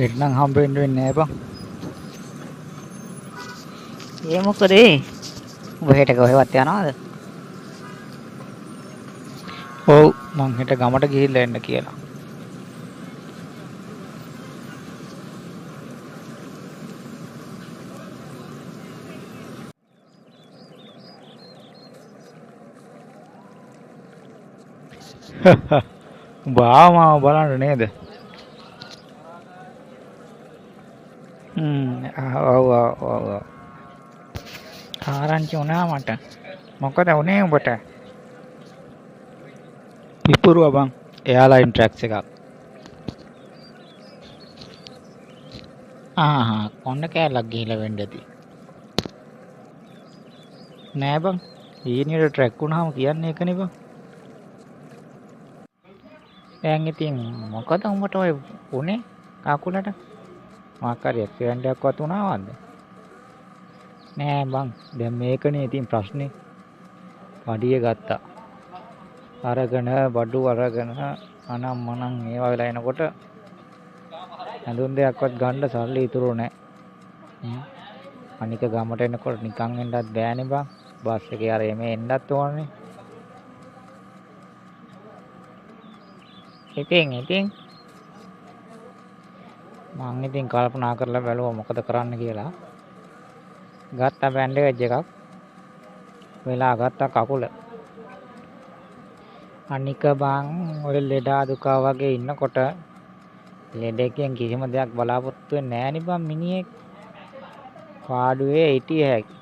එන්නම් හම්බෙන්න වෙන්නේ නැහැ බං. ඒ මොකද ඒ? උඹ හෙට කොහෙවත් යනවද? ඔව් මං හෙට ගමට ගිහිල්ලා එන්න කියලා. උඹ ආවම බලන්න නේද? ඔව් ඔව් ඔව්. ආරංචි වුණා මට. මොකද උනේ උඹට? පිපුරුවා බං. එයාලයින් ට්‍රැක්ස් එකක්. කොණ්ඩ කෑල්ලක් ගිහිල්ලා වෙන්න ඇති. නෑ බං. ඊනියට ට්‍රැක් වුණාම කියන්නේ ඒකනේ බං. දැන් ඉතින් මොකද උඹට ඔය උනේ කකුලට? මොකක් හරි ඇක්සිඩන්ට් එකක්වත් වුණාවද? නෑ බං. දැන් මේකනේ ඉතින් ප්‍රශ්නේ. පඩිය ගත්තා. අරගෙන බඩු අරගෙන අනම් මනම් මේවා වෙලා එනකොට හඳුන් දෙයක්වත් ගන්න සල්ලි ඉතුරු නෑ. අනික ගමට එනකොට නිකන් එන්නත් බෑනේ බං. බස් එකේ අර එමේ එන්නත් ඕනේ. ඉතින් මං ඉතින් කල්පනා කරලා බැලුවා මොකද කරන්න කියලා. ගත්තා බෑන්ඩේජ් එකක්. වෙලා ගත්තා කකුල. අනික බං ඔය ලෙඩා දුකා වගේ ඉන්නකොට ලෙඩකින් කිසිම දෙයක් බලාපොරොත්තු වෙන්නේ නෑනේ බං මිනිහෙක්. පාඩුවේ හිටිය හැකි.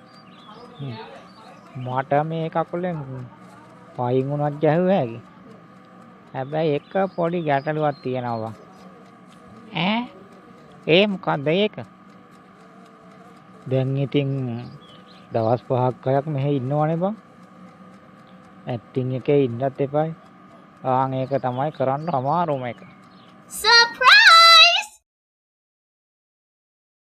මට මේ කකුලෙන් පයින් උනත් ගැහුව හැකි. හැබැයි එක පොඩි ගැටලුවක් තියෙනවා බං. ඒ මොකක්ද ඒක? දැන් ඉතින් දවස් 5ක් 6ක් මෙහෙ ඉන්නවනේ බං. ඇක්ටිං එකේ ඉන්නත් එපායි. ඒක තමයි කරන්න අමාරුම එක.